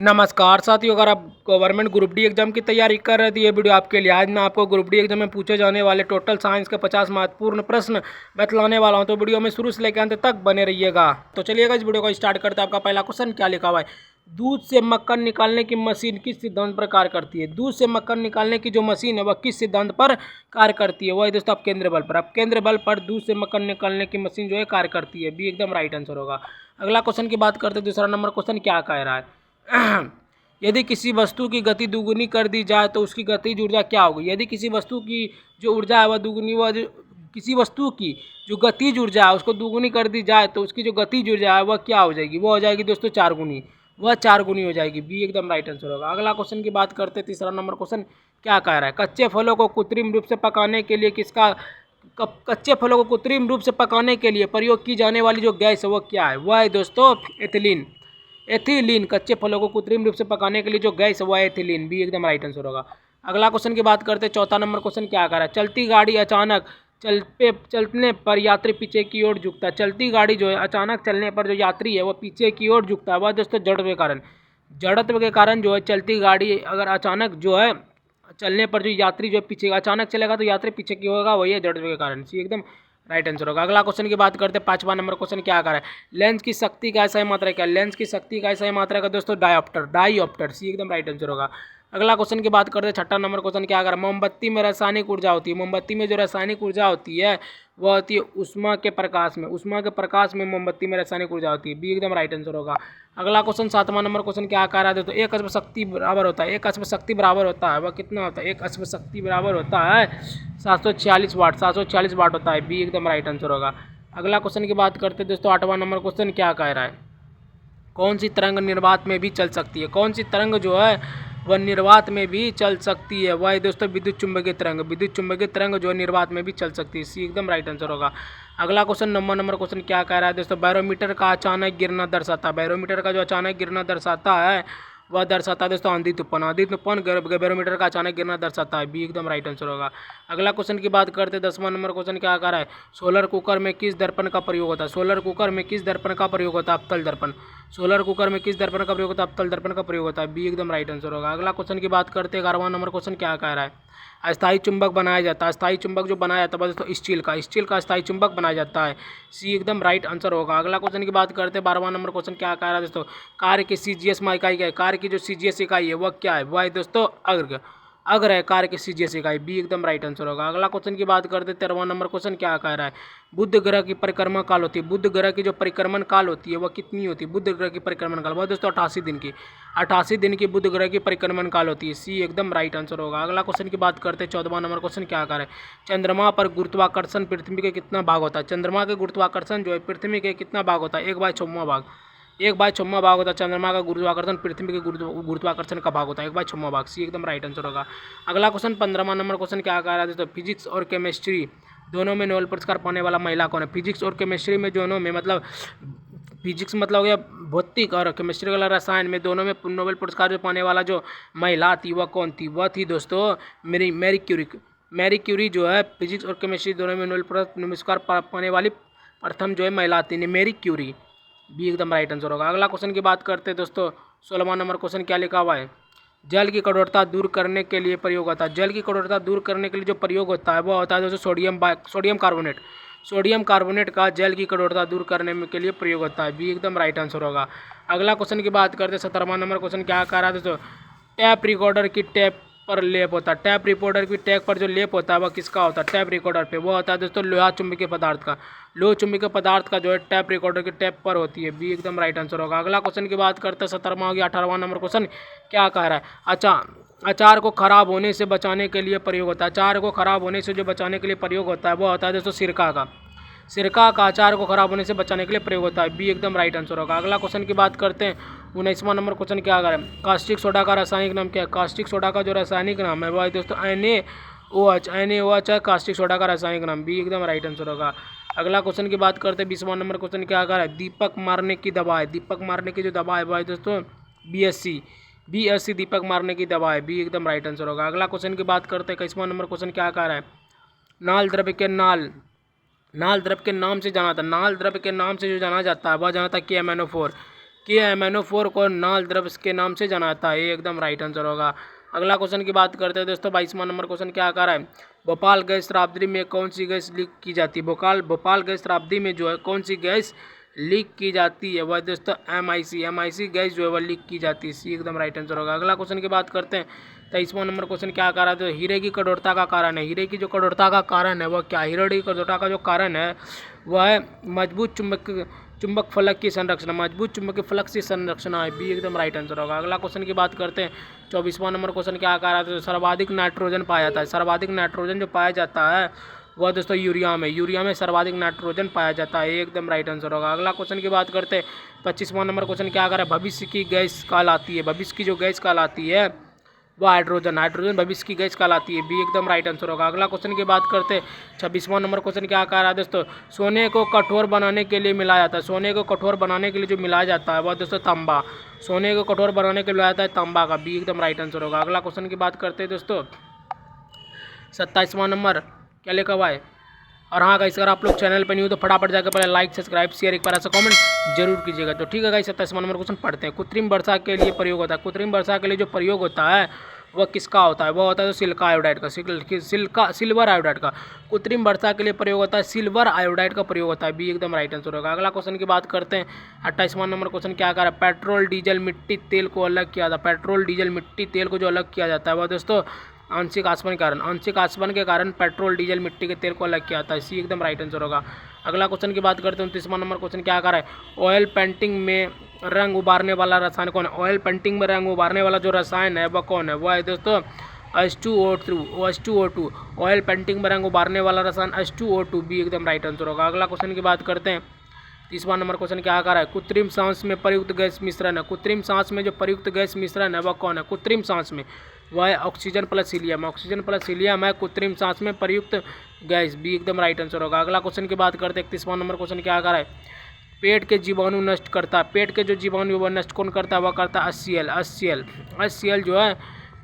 नमस्कार साथियों, अगर आप गवर्नमेंट ग्रुप डी एग्जाम की तैयारी कर रहे थे, ये वीडियो आपके लिए। आज मैं आपको ग्रुप डी एग्जाम में पूछे जाने वाले टोटल साइंस के 50 महत्वपूर्ण प्रश्न बतलाने वाला हूं, तो वीडियो में शुरू से लेकर अंत तक बने रहिएगा। तो चलिएगा इस वीडियो को स्टार्ट करते हैं। आपका पहला क्वेश्चन क्या लिखा हुआ है? दूध से मक्खन निकालने की मशीन किस सिद्धांत पर कार्य करती है? दूध से मक्खन निकालने की जो मशीन है वह किस सिद्धांत पर कार्य करती है? वह है दोस्तों आप केंद्रीय बल पर। अब केंद्रीय बल पर दूध से मक्खन निकालने की मशीन जो है कार्य करती है। बी एकदम राइट आंसर होगा। अगला क्वेश्चन की बात करते हैं। दूसरा नंबर क्वेश्चन क्या कह रहा है? यदि किसी वस्तु की गति दुगुनी कर दी जाए तो उसकी गतिज ऊर्जा क्या होगी? यदि किसी वस्तु की जो ऊर्जा है वह दुगुनी, किसी वस्तु की जो गतिज ऊर्जा है उसको दुगुनी कर दी जाए तो उसकी जो गतिज ऊर्जा है वह क्या हो जाएगी? वह हो जाएगी दोस्तों 4 गुनी। वह 4 गुनी हो जाएगी। बी एकदम राइट आंसर होगा। अगला क्वेश्चन की बात करते हैं। तीसरा नंबर क्वेश्चन क्या कह रहा है? कच्चे फलों को कृत्रिम रूप से पकाने के लिए कच्चे फलों को कृत्रिम रूप से पकाने के लिए प्रयोग की जाने वाली जो गैस है वह क्या है? वह है दोस्तों एथिलीन। एथिलीन। कच्चे फलों को कृत्रिम रूप से पकाने के लिए जो गैस है वह एथिलीन। बी एकदम राइट आंसर होगा। अगला क्वेश्चन की बात करते हैं। चौथा नंबर क्वेश्चन क्या कर रहा है? चलती गाड़ी अचानक चलने पर यात्री पीछे की ओर झुकता है। चलती गाड़ी जो है अचानक चलने पर जो यात्री है वह पीछे की ओर झुकता है। वह दोस्तों जड़त्व के कारण। जड़त्व के कारण जो है चलती गाड़ी अगर अचानक जो है चलने पर जो यात्री जो है पीछे अचानक चलेगा तो यात्री पीछे की होगा, वही है जड़त्व के कारण। सी एकदम राइट आंसर होगा। अगला क्वेश्चन की बात करते हैं। 5वां नंबर क्वेश्चन क्या कर रहा है? लेंस की शक्ति का सही मात्रा क्या है? लेंस की शक्ति का सही मात्रा का दोस्तों डाईऑप्टर। सी एकदम राइट आंसर होगा। अगला क्वेश्चन की बात करते हैं। 6वां नंबर क्वेश्चन क्या कर रहा है? मोमबत्ती में रासायनिक ऊर्जा होती है। मोमबत्ती में जो रासायनिक ऊर्जा होती है वह होती है उष्मा के प्रकाश में। उष्मा के प्रकाश में मोमबत्ती में रासायनिक ऊर्जा होती है। बी एकदम राइट आंसर होगा। अगला क्वेश्चन 7वां नंबर क्वेश्चन क्या कह रहा है? दोस्तों एक अश्व शक्ति बराबर होता है। एक अश्व शक्ति बराबर होता है वह कितना होता है? एक अश्व शक्ति बराबर होता है 746 वाट। 746 वाट होता है। बी एकदम राइट आंसर होगा। अगला क्वेश्चन की बात करते हैं दोस्तों। 8वां नंबर क्वेश्चन क्या कह रहा है? कौन सी तरंग निर्वात में भी चल सकती है? कौन सी तरंग जो है वह निर्वात में भी चल सकती है? वह दोस्तों विद्युत चुंबकीय तरंग। विद्युत चुंबकीय तरंग जो है निर्वात में भी चल सकती है। सी एकदम राइट आंसर होगा। अगला क्वेश्चन 9वां नंबर क्वेश्चन क्या कह रहा है? दोस्तों बैरोमीटर का अचानक गिरना दर्शाता है। बैरोमीटर का जो अचानक गिरना दर्शाता है वह दर्शाता है दोस्तों आंधी तूफान। आंधी तूफान बैरोमीटर का अचानक गिरना दर्शाता है। बी एकदम राइट आंसर होगा। अगला क्वेश्चन की बात करते हैं। 10वां नंबर क्वेश्चन क्या कह रहा है? सोलर कुकर में किस दर्पण का प्रयोग होता है? सोलर कुकर में किस दर्पण का प्रयोग होता है? अवतल दर्पण। सोलर कुकर में किस दर्पण का प्रयोग होता है? अवतल दर्पण का प्रयोग होता है। बी एकदम राइट आंसर होगा। अगला क्वेश्चन की बात करते हैं। 11वां नंबर क्वेश्चन क्या कह रहा है? अस्थायी चुंबक बनाया जाता है। अस्थायी चुंबक जो बनाया जाता है दोस्तों स्टील का अस्थायी चुंबक बनाया जाता है। सी एकदम राइट आंसर होगा। अगला क्वेश्चन की बात करते हैं। 12वां नंबर क्वेश्चन क्या कह रहा है दोस्तों? कार्य की सीजीएस में इकाई क्या है? कार्य की जो सीजीएस इकाई है वह क्या है? वह है दोस्तों अग्र है कार्य की सीजीएस इकाई। बी एकदम राइट आंसर होगा। अगला क्वेश्चन की बात करते हैं। 13वां नंबर क्वेश्चन क्या कह रहा है? बुध ग्रह की परिक्रमा काल होती है। बुध ग्रह की जो परिक्रमण काल होती है वह कितनी होती है? बुध ग्रह की परिक्रमण काल वह दोस्तों 88 दिन की। 88 दिन की बुध ग्रह की परिक्रमण काल होती है। सी एकदम राइट आंसर होगा। अगला क्वेश्चन की बात करते हैं। 14वां नंबर क्वेश्चन क्या कह रहा है? चंद्रमा पर गुरुत्वाकर्षण पृथ्वी के कितना भाग होता है? चंद्रमा के गुरुत्वाकर्षण जो है पृथ्वी के कितना भाग होता है? 1/6वां भाग। 1/6वां भाग होता है चंद्रमा का गुरुत्वाकर्षण पृथ्वी के गुरुत्वाकर्षण का भाग होता है 1/6वां भाग। सी एकदम राइट आंसर होगा। अगला क्वेश्चन 15वां नंबर क्वेश्चन क्या कह रहा है? तो फिजिक्स और केमिस्ट्री दोनों में नोबेल पुरस्कार पाने वाला महिला कौन है? फिजिक्स और केमिस्ट्री में दोनों में मतलब फिजिक्स मतलब हो गया भौतिक और केमिस्ट्री वाला रसायन में दोनों में नोबेल पुरस्कार जो पाने वाला जो महिला थी वह कौन थी? वह थी दोस्तों मैरी क्यूरी। मैरी क्यूरी जो है फिजिक्स और केमिस्ट्री दोनों में नोबेल पुरस्कार पाने वाली प्रथम जो है महिला थी मैरी क्यूरी। बी एकदम राइट आंसर होगा। अगला क्वेश्चन की बात करते हैं दोस्तों। 16वां नंबर क्वेश्चन क्या लिखा हुआ है? जल की कठोरता दूर करने के लिए प्रयोग होता है। जल की कठोरता दूर करने के लिए जो प्रयोग होता है वह होता है दोस्तों सोडियम कार्बोनेट। सोडियम कार्बोनेट का जल की कठोरता दूर करने के लिए प्रयोग होता है। बी एकदम राइट आंसर होगा। अगला क्वेश्चन की बात करते हैं। 17वां नंबर क्वेश्चन क्या कह रहा है दोस्तों? टैप रिकॉर्डर की टैप पर लेप होता है। टैप रिकॉर्डर की टैप पर जो लेप होता है वह किसका होता है? टैप रिकॉर्डर पे वह होता है दोस्तों लोहा चुंबकीय पदार्थ का। लोह चुंबकीय पदार्थ का जो है टैप रिकॉर्डर की टैप पर होती है। बी एकदम राइट आंसर होगा। अगला क्वेश्चन की बात करते हैं। 17वां हो गया। 18वां नंबर क्वेश्चन क्या कह रहा है? अचार को खराब होने से बचाने के लिए प्रयोग होता है। अचार को खराब होने से जो बचाने के लिए प्रयोग होता है वह होता है दोस्तों सिरका का। सिरका का अचार को खराब होने से बचाने के लिए प्रयोग होता है। बी एकदम राइट आंसर होगा। अगला क्वेश्चन की बात करते हैं। 19वां नंबर क्वेश्चन क्या करें? कास्टिक सोडा का रासायनिक नाम क्या है? कास्टिक सोडा का जो रासायनिक नाम है वह है दोस्तों NaOH है कास्टिक सोडा का रासायनिक नाम। बी एकदम राइट आंसर होगा। अगला क्वेश्चन की बात करते हैं। 20वां नंबर क्वेश्चन क्या कर रहा है? दीपक मारने की दवा है। दीपक मारने की जो दवा है वह है दोस्तों BSc दीपक मारने की दवा है। बी एकदम राइट आंसर होगा। अगला क्वेश्चन की बात करते हैं। 21वां नंबर क्वेश्चन क्या कह रहा है? नाल द्रव्य के नाम से जाना था। नाल द्रव्य के नाम से जो जाना जाता है वह जाना था KMnO4। KMnO4 को नाल द्रव्य के नाम से जाना जाता है, ये एकदम राइट आंसर होगा। अगला क्वेश्चन की बात करते हैं दोस्तों, 22वां नंबर क्वेश्चन क्या आ रहा है, भोपाल गैस शताब्दी में कौन सी गैस लीक की जाती है। भोपाल गैस शताब्दी में जो है कौन सी गैस लीक की जाती है, वह दोस्तों MIC गैस जो है वह लीक की जाती है, सी एकदम राइट आंसर होगा। अगला क्वेश्चन की बात करते हैं, 23वां नंबर क्वेश्चन क्या आ रहा है, तो हीरे की कठोरता का कारण है। हीरे की जो कठोरता का कारण है वह क्या, हीरे की कठोरता का जो कारण है वह है मजबूत चुंबक फलक की संरचना, मजबूत चुंबकीय फलक की संरचना है, बी एकदम राइट आंसर होगा। अगला क्वेश्चन की बात करते हैं, 24वां नंबर क्वेश्चन क्या आ रहा है, तो सर्वाधिक नाइट्रोजन पाया जाता है। सर्वाधिक नाइट्रोजन जो पाया जाता है वह दोस्तों यूरिया में सर्वाधिक नाइट्रोजन पाया जाता है, एकदम राइट आंसर होगा। अगला क्वेश्चन की बात करते हैं, 25वां नंबर क्वेश्चन क्या आ रहा है, भविष्य की गैस कहलाती है। भविष्य की जो गैस कहलाती है वह हाइड्रोजन भविष्य की गैस कहलाती है, बी एकदम राइट आंसर होगा। अगला क्वेश्चन की बात करते हैं, 26वां नंबर क्वेश्चन क्या कह रहा है दोस्तों, सोने को कठोर बनाने के लिए मिलाया जाता है। सोने को कठोर बनाने के लिए जो मिलाया जाता है वह दोस्तों तांबा, सोने को कठोर बनाने के लिए मिलाया जाता है तांबा का, बी एकदम राइट आंसर होगा। अगला क्वेश्चन की बात करते हैं दोस्तों, 27वां नंबर क्या लिखा हुआ है, और हाँ गाइस अगर आप लोग चैनल पर नहीं हो तो फटाफट जाकर पहले लाइक सब्सक्राइब शेयर एक बार ऐसा कमेंट जरूर कीजिएगा। तो ठीक है गाइस, 27वां नंबर क्वेश्चन पढ़ते हैं। कृत्रिम वर्षा के लिए प्रयोग होता है। कृत्रिम वर्षा के लिए जो प्रयोग होता है वह किसका होता है, वह होता है सिलिका आयोडाइड का, सिल्वर आयोडाइड का। कृत्रिम वर्षा के लिए प्रयोग होता है सिल्वर आयोडाइड का प्रयोग होता है, बी एकदम राइट आंसर होगा। अगला क्वेश्चन की बात करते हैं, 28वां नंबर क्वेश्चन क्या कर रहा है, पेट्रोल डीजल मिट्टी तेल को अलग किया जाता है। पेट्रोल डीजल मिट्टी तेल को जो अलग किया जाता है वह दोस्तों आंशिक आसवन के कारण पेट्रोल डीजल मिट्टी के तेल को अलग किया जाता है, सी एकदम राइट आंसर होगा। अगला क्वेश्चन की बात करते हैं, 29वां नंबर क्वेश्चन क्या कर रहा है, ऑयल पेंटिंग में रंग उबारने वाला रसायन कौन है। ऑयल पेंटिंग में रंग उबारने वाला जो रसायन है वह कौन है, वह है दोस्तों H2O2। ऑयल पेंटिंग में रंग उबारने वाला रसायन H2O2, बी एकदम राइट आंसर होगा। अगला क्वेश्चन की बात करते हैं, 30वां नंबर क्वेश्चन क्या कर रहा है, कृत्रिम सांस में प्रयुक्त गैस मिश्रण है। कृत्रिम सांस में जो प्रयुक्त गैस मिश्रण है वह कौन है, कृत्रिम सांस में वह है ऑक्सीजन प्लस हीलियम है कृत्रिम सांस में प्रयुक्त गैस, बी एकदम राइट आंसर होगा। अगला क्वेश्चन की बात करते हैं, 31वां नंबर क्वेश्चन क्या कर रहा है, पेट के जीवाणु नष्ट करता है। पेट के जो जीवाणु वह नष्ट कौन करता है, वह करता है HCl जो है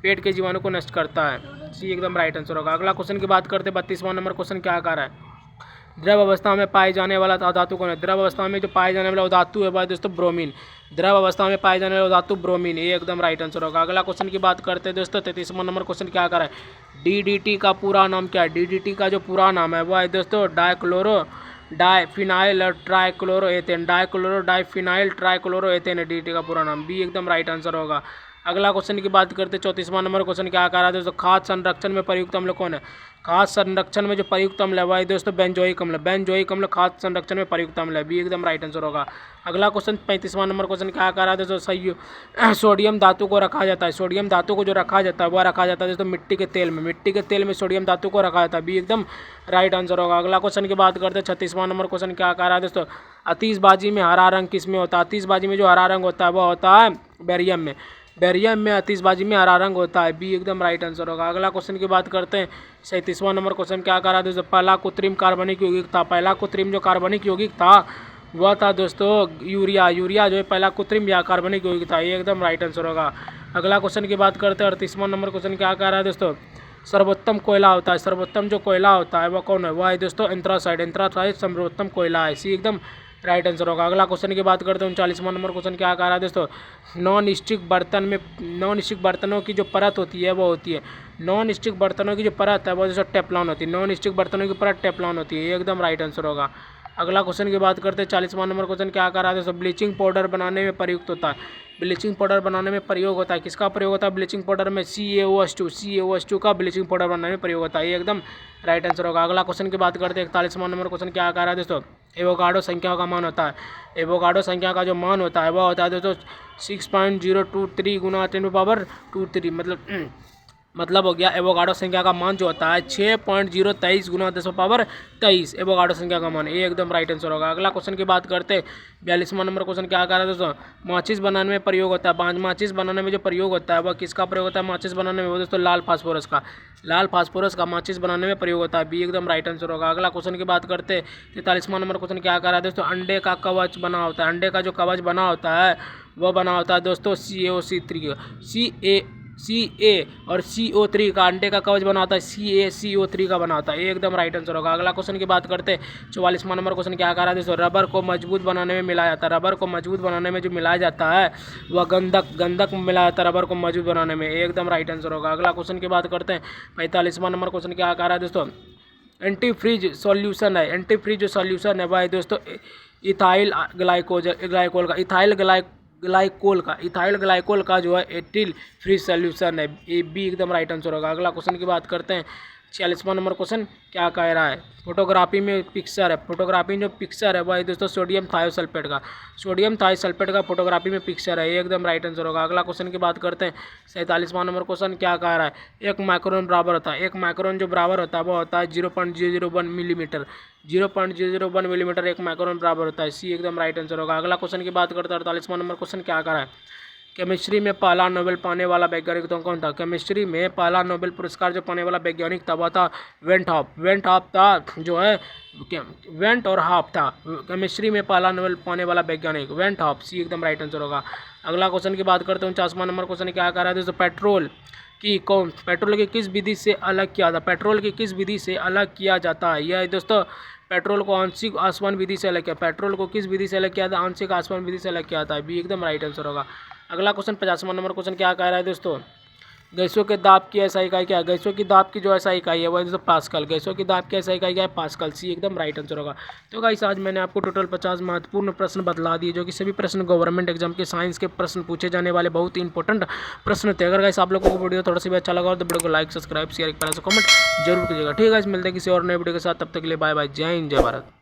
पेट के जीवाणु को नष्ट करता है, सी एकदम राइट आंसर होगा। अगला क्वेश्चन की बात करते हैं, 32वां नंबर क्वेश्चन क्या कर रहा है, द्रव अवस्था में पाए जाने वाला धातु कौन है। द्रव अवस्था में जो पाए जाने वाला धातु है वह दोस्तों ब्रोमीन। द्रव अवस्था में पाए जाने वाला धातु ब्रोमीन, ये एकदम राइट आंसर होगा। अगला क्वेश्चन की बात करते हैं दोस्तों, 33वां नंबर क्वेश्चन क्या कर रहा है, DDT का पूरा नाम क्या है। DDT का जो पूरा नाम है वह है दोस्तों डाइफिनाइल ट्राइक्लोरो एथेन है DDT का पूरा नाम, बी एकदम राइट आंसर होगा। अगला क्वेश्चन की बात करते हैं, 34वां नंबर क्वेश्चन क्या कर रहा है दोस्तों, खाद्य संरक्षण में प्रयुक्त अम्ल कौन है। खाद्य संरक्षण में जो प्रयुक्त अम्ल है वह दोस्तों बेंजोइक अम्ल खाद्य संरक्षण में प्रयुक्त अम्ल है, बी एकदम राइट आंसर होगा। अगला क्वेश्चन 35वां नंबर क्वेश्चन क्या कर रहा है दोस्तों, सोडियम धातु को रखा जाता है। सोडियम धातु को जो रखा जाता है वह रखा जाता है दोस्तों मिट्टी के तेल में सोडियम धातु को रखा जाता है, बी एकदम राइट आंसर होगा। अगला क्वेश्चन की बात करते हैं, 36वां नंबर क्वेश्चन क्या कर रहा है दोस्तों, आतिशबाजी में हरा रंग किस में होता है। आतिशबाजी में जो हरा रंग होता है वह होता है बेरियम में आतिशबाजी में हरा रंग होता है, बी एकदम राइट आंसर होगा। अगला क्वेश्चन की बात करते हैं, 37वां नंबर क्वेश्चन क्या कर रहा है दोस्तों, पहला कृत्रिम कार्बनिक यौगिक था। पहला कृत्रिम जो कार्बनिक यौगिक था वह था दोस्तों यूरिया जो है पहला कृत्रिम या कार्बनिक यौगिक था, ये एकदम राइट आंसर होगा। अगला क्वेश्चन की बात करते हैं, 38वां नंबर क्वेश्चन क्या कर रहा है दोस्तों, सर्वोत्तम कोयला होता है। सर्वोत्तम जो कोयला होता है वह कौन है, वह है दोस्तों एंथ्रासाइड सर्वोत्तम कोयला है, सी एकदम राइट आंसर होगा। अगला क्वेश्चन की बात करते हैं, 39वां नंबर क्वेश्चन क्या कह रहा है दोस्तों, नॉन स्टिक बर्तनों की जो परत होती है वो होती है नॉन स्टिक बर्तनों की जो परत है वो दोस्तों टेफ्लॉन होती है। नॉन स्टिक बर्तनों की परत टेफ्लॉन होती है, ये एकदम राइट आंसर होगा। अगला क्वेश्चन की बात करते हैं, 40वां नंबर क्वेश्चन क्या कह रहा है दोस्तों, ब्लीचिंग पाउडर बनाने में प्रयुक्त होता है। ब्लीचिंग पाउडर बनाने में प्रयोग होता है, किसका प्रयोग होता है ब्लीचिंग पाउडर में, CaOH2 का ब्लीचिंग पाउडर बनाने में प्रयोग होता है, ये एकदम राइट आंसर होगा। अगला क्वेश्चन की बात करते हैं, 41वां नंबर क्वेश्चन क्या कह रहा है दोस्तों, एवोगाड्रो संख्या का मान होता है। एवोगाड्रो संख्या का जो मान होता है वह होता है दोस्तों 6.023 गुना 10⁻²3 मतलब हो गया एवोगाड्रो संख्या का मान जो होता है 6.023 गुना 10⁻23 एवोगाड्रो संख्या का मान, ये एकदम राइट आंसर होगा। अगला क्वेश्चन की बात करते हैं, 42वां नंबर क्वेश्चन क्या कह रहा है दोस्तों, माचिस बनाने में प्रयोग होता है। माचिस बनाने में जो प्रयोग होता है वह किसका प्रयोग होता है, माचिस बनाने में वो दोस्तों लाल फास्फोरस का माचिस बनाने में प्रयोग होता है, बी एकदम राइट आंसर होगा। अगला क्वेश्चन की बात करते हैं, 43वां नंबर क्वेश्चन क्या कह रहा है दोस्तों, अंडे का कवच बना होता है। अंडे का जो कवच बना होता है वह बना होता है दोस्तों CaO3 Ca और CO3 का अंडे का कवच बनाता है, CaCO3 का बनाता है, एकदम राइट आंसर होगा। अगला क्वेश्चन की बात करते हैं, 44वां नंबर क्वेश्चन क्या कह रहा है दोस्तों, रबर को मजबूत बनाने में मिलाया जाता है, रबर को मजबूत बनाने में जो मिलाया जाता है वह गंधक मिलाया जाता है रबर को मजबूत बनाने में, एकदम राइट आंसर होगा। अगला क्वेश्चन की बात करते हैं, 45वां नंबर क्वेश्चन क्या कह रहा है दोस्तों, एंटी फ्रीज सॉल्यूशन है, एंटी फ्रीज जो सॉल्यूशन है भाई दोस्तों इथाइल ग्लाइकोल का इथाइल ग्लाइकोल का जो है एथिल फ्री सॉल्यूशन है, ये भी एकदम राइट आंसर होगा। अगला क्वेश्चन की बात करते हैं, 46वां नंबर क्वेश्चन क्या कह रहा है, फोटोग्राफी में पिक्चर है, फोटोग्राफी में जो पिक्चर है भाई दोस्तों सोडियम थायोसल्फेट का फोटोग्राफी में पिक्चर है, ये एकदम राइट आंसर होगा। अगला क्वेश्चन की बात करते हैं, 47वां नंबर क्वेश्चन क्या कह रहा है, एक माइक्रोन बराबर होता है, एक माइक्रोन जो बराबर होता है वो होता है 0.001 मिलीमीटर, 0.001 मिलीमीटर एक माइक्रोन बराबर होता है, सी एकदम राइट आंसर होगा। अगला क्वेश्चन की बात करते हैं, 48वां नंबर क्वेश्चन क्या कह रहा है, केमिस्ट्री में पहला नोबेल पाने वाला वैज्ञानिक तो कौन था, केमिस्ट्री में पहला नोबेल पुरस्कार जो पाने वाला वैज्ञानिक था वह था वेंट हॉफ था, जो है वेंट और हॉफ था, केमिस्ट्री में पहला नोबेल पाने वाला वैज्ञानिक वेंट हॉफ, सी एकदम राइट आंसर होगा। अगला क्वेश्चन की बात करते हैं, 49वां नंबर क्वेश्चन क्या कह रहा है दोस्तों, पेट्रोल की किस विधि से अलग किया था, पेट्रोल की किस विधि से अलग किया जाता है, यह दोस्तों पेट्रोल को आंशिक आसमान विधि से अलग किया, पेट्रोल को किस विधि से अलग किया था, आंशिक आसमान विधि से अलग किया था, भी एकदम राइट आंसर होगा। अगला क्वेश्चन 50वां नंबर क्वेश्चन क्या कह रहा है दोस्तों, गैसों के दाब की ऐसा इकाई क्या है, गैसों की दाब की जो ऐसा इकाई है वो दोस्तों पास्कल, गैसों की दाब की ऐसा इकाई क्या है, पास्कल, सी एकदम राइट आंसर होगा। तो गाइस आज मैंने आपको टोटल 50 महत्वपूर्ण प्रश्न बतला दिए, जो कि सभी प्रश्न गवर्नमेंट एग्जाम के साइंस के प्रश्न पूछे जाने वाले बहुत ही इंपॉर्टेंट प्रश्न थे। अगर गाइस आप लोगों को वीडियो थोड़ा सा भी अच्छा लगा तो वीडियो को लाइक सब्सक्राइब शेयर एक प्यारा सा कमेंट जरूर कीजिएगा। ठीक है गाइस, मिलते हैं किसी और नए वीडियो के साथ, तब तक के लिए बाय बाय, जय हिंद जय भारत।